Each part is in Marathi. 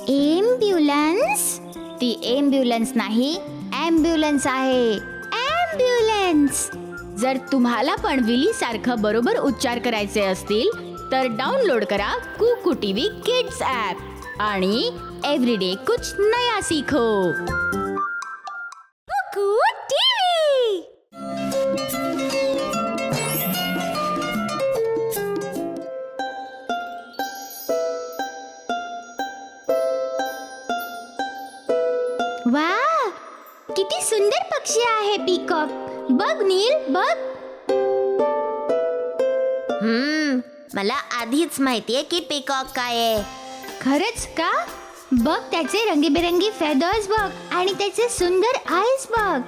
एम्ब्युलन्स? ती एम्ब्युलन्स नाही, ॲम्ब्युलन्स आहे. ॲम्ब्युलन्स. जर तुम्हाला पण विली सारखं बरोबर उच्चार करायचे असतील तर डाउनलोड करा कुकू टीव्ही किड्स ॲप आणि एव्हरीडे कुछ नया सीखो. कुकू टीव्ही. वा, किती सुंदर पक्षी आहे पीकॉक. बघ नील, बघ. मला आधीच माहितीये की पीकॉक काय आहे. खरंच का? बघ त्याचे रंगीबेरंगी फेदर्स बघ आणि त्याचे सुंदर आईज बघ.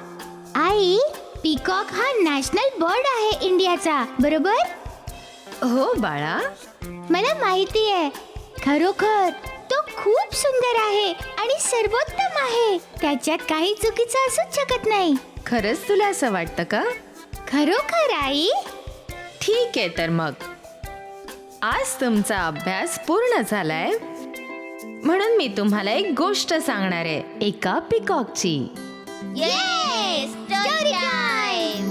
आई, पीकॉक हा नॅशनल बर्ड आहे इंडियाचा, बरोबर? हो बाळा, मला माहिती आहे. खरोखर तो खूप सुंदर आहे आणि सर्वोत्तम आहे. त्याच्यात काही चुकीचं असूच शकत नाही. खरंच तुला असं वाटतं का? खरोखर आई. ठीक आहे, तर मग आज तुमचा अभ्यास पूर्ण झालाय म्हणून मी तुम्हाला एक गोष्ट सांगणार आहे, एका पिकॉकची. Yes, story time.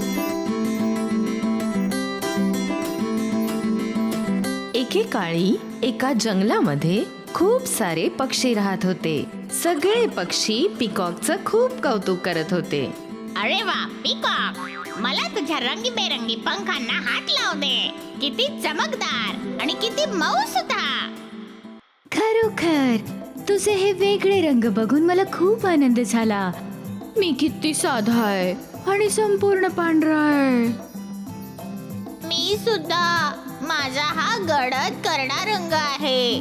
एकेकाळी एका जंगलामध्ये खूप सारे पक्षी राहत होते. सगळे पक्षी पिकॉकचं खूप कौतुक करत होते. अरे वा पीकॉक, मला तुझ्या रंगीबेरंगी पंखांना हात लाव दे. किती चमकदार आणि किती मऊ सुद्धा. खरोखर तुझे हे वेगळे रंग बघून मला खूप आनंद झाला. मी किती साधा आहे आणि संपूर्ण पांढरा आहे. मी सुद्धा. माझा हा गडद करडा रंग आहे.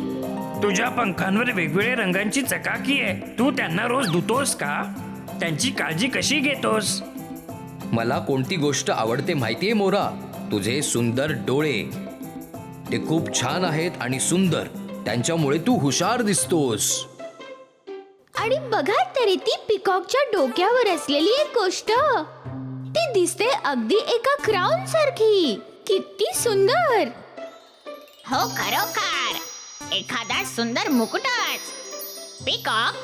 तुझ्या पंखांवर वेगवेगळ्या रंगांची चकाकी आहे. तू त्यांना रोज धुतोस का? त्यांची काळजी कशी घेतोस? मला कोणती गोष्ट आवडते माहितीये मोरा? तुझे सुंदर डोळे. ते खूप छान आहेत आणि सुंदर. त्यांच्यामुळे तू हुशार दिसतोस. आणि बघा तरी ती पिकॉकच्या डोक्यावर असलेली एक गोष्ट. ती दिसते अगदी एका क्राउन सारखी. किती सुंदर. हो खरोखर, एखादा सुंदर मुकुटच. पीकॉक,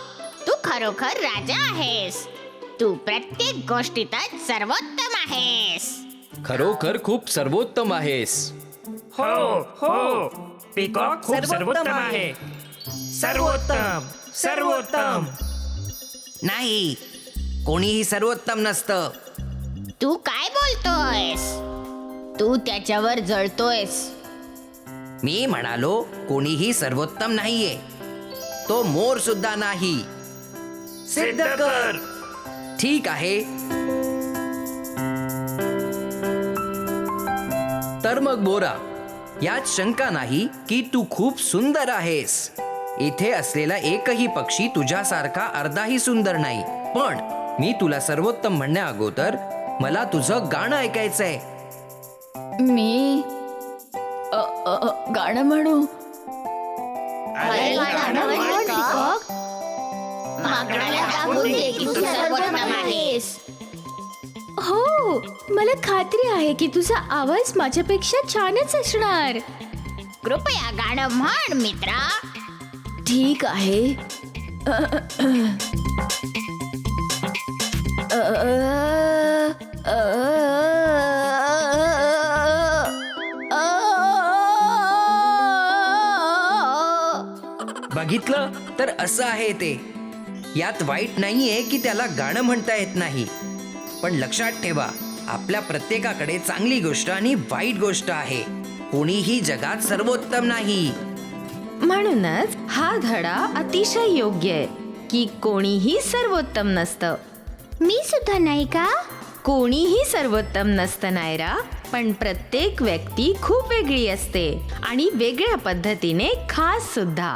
तू खरोखर राजा आहेस. तू प्रत्येक गोष्टीतच सर्वोत्तम आहेस. खरोखर खूप सर्वोत्तम आहेस. हो हो, पीकॉक खूप सर्वोत्तम आहे. सर्वोत्तम, सर्वोत्तम. नाही, कोणीही सर्वोत्तम नसतं. तू काय बोलतोयस? तू त्याच्यावर जळतोयस. मी म्हणालो कोणीही सर्वोत्तम नाहीये. तो मोर सुद्धा नाही. सिद्ध कर. ठीक आहे. तर मग मोरा, यात शंका नाही की तू खूप सुंदर आहेस. इथे असलेला एकही पक्षी तुझ्यासारखा अर्धाही सुंदर नाही. पण मी तुला सर्वोत्तम म्हणण्या अगोदर मला तुझं गाणं ऐकायचंय. मी गाणं म्हणू? पीकॉक, माकडाला दाखवून दे की तू सर्वोत्तम आहेस. हो, मला खात्री आहे की तुझा आवाज माझ्यापेक्षा छानच असणार. कृपया गाणं म्हण मित्रा. ठीक आहे. बघितलं तर असं आहे ते. यात वाईट नाहीये की त्याला गाणं म्हणता येत नाही. पण लक्षात ठेवा, आपल्या प्रत्येकाकडे चांगली गोष्ट आणि वाईट गोष्ट आहे. कोणीही जगात सर्वोत्तम नाही. म्हणूनच हा धडा अतिशय योग्य आहे की कोणीही सर्वोत्तम नसतं. मी सुद्धा नाही का? कोणीही सर्वोत्तम नसतं नायरा, पण प्रत्येक व्यक्ती खूप वेगळी असते आणि वेगळ्या पद्धतीने खास सुद्धा.